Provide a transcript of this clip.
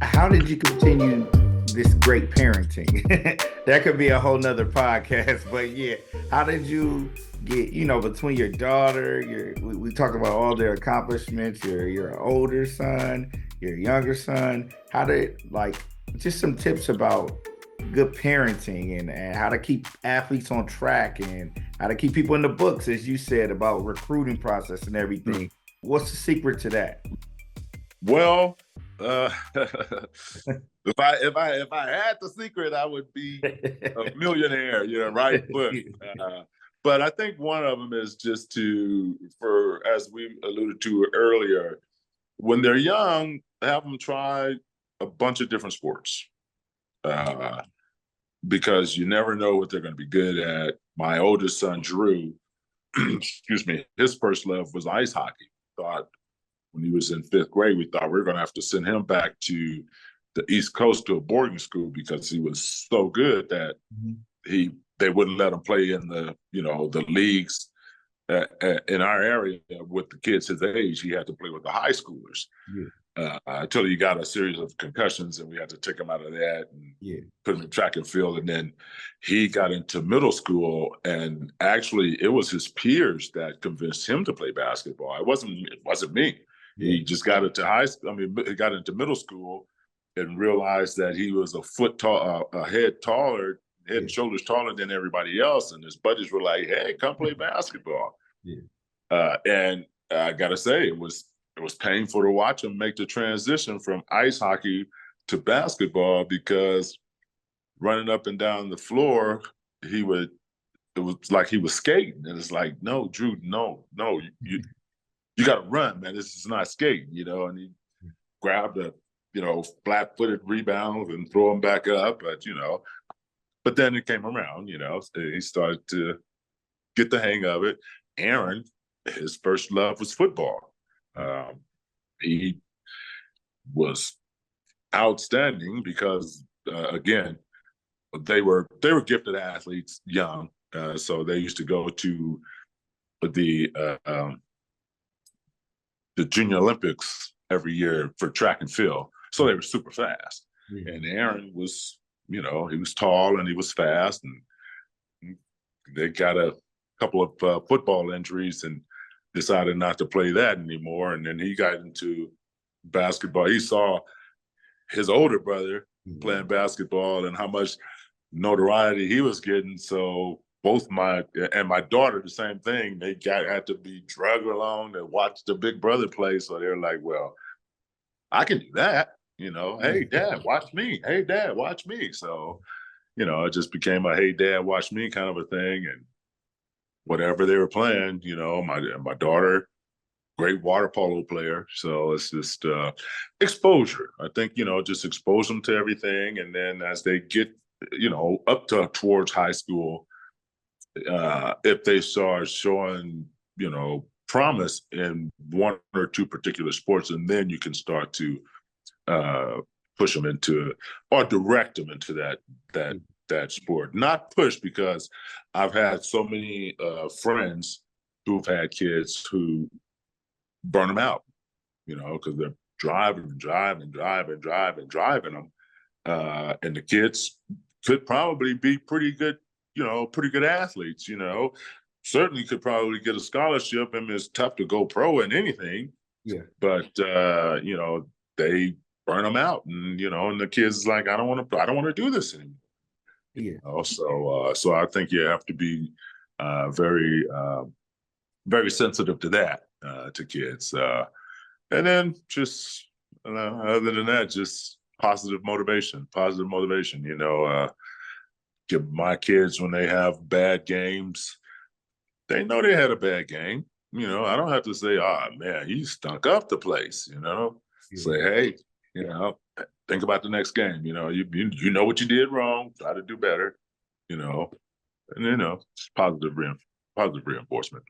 How did you continue this great parenting? That could be a whole nother podcast, but yeah, how did you get, between your daughter, we talked about all their accomplishments, your older son, your younger son, how did just some tips about good parenting and how to keep athletes on track and how to keep people in the books, as you said, about recruiting process and everything. What's the secret to that? Well, if I had the secret, I would be a millionaire, right? But I think one of them is just for as we alluded to earlier, when they're young, have them try a bunch of different sports, because you never know what they're going to be good at. My oldest son, Drew, excuse me, his first love was ice hockey. Thought when he was in fifth grade, we thought we were going to have to send him back to the East Coast to a boarding school because he was so good that they wouldn't let him play in the leagues in our area with the kids his age. He had to play with the high schoolers until he got a series of concussions, and we had to take him out of that and put him in track and field. And then he got into middle school, and actually it was his peers that convinced him to play basketball. It wasn't me. He just got into high school. He got into middle school and realized that he was a head taller, head and shoulders taller than everybody else. And his buddies were like, "Hey, come play basketball." And I gotta say, it was painful to watch him make the transition from ice hockey to basketball, because running up and down the floor, it was like he was skating. And it's like, "No, Drew, no, you got to run, man. This is not skating," and he grabbed a, flat-footed rebound and throw him back up. But then it came around, he started to get the hang of it. Aaron, his first love was football. He was outstanding because, again, they were gifted athletes young. So they used to go to the Junior Olympics every year for track and field. So they were super fast. And Aaron was, he was tall and he was fast, and they got a couple of football injuries and decided not to play that anymore. And then he got into basketball. He saw his older brother playing basketball and how much notoriety he was getting. So both my daughter, the same thing. They had to be dragged along to watch the big brother play. So they're like, "Well, I can do that." "Hey, Dad, watch me. Hey, Dad, watch me." So, it just became a "Hey, Dad, watch me" kind of a thing. And whatever they were playing, my daughter, great water polo player. So it's just exposure. I think, just expose them to everything. And then as they get, up towards high school, if they start showing, promise in one or two particular sports, and then you can start to push them into or direct them into that sport. Not push, because I've had so many friends who've had kids who burn them out, because they're driving them. And the kids could probably be pretty good athletes, certainly could probably get a scholarship. And it's tough to go pro in anything. But, they burn them out, and, and the kids like, I don't want to do this anymore. So I think you have to be very, very sensitive to that, to kids. And then just, other than that, just positive motivation, give my kids, when they have bad games, they know they had a bad game. I don't have to say, "Oh man, he stunk up the place," Say, "Hey, think about the next game. You know what you did wrong. Try to do better. And it's positive reinforcement."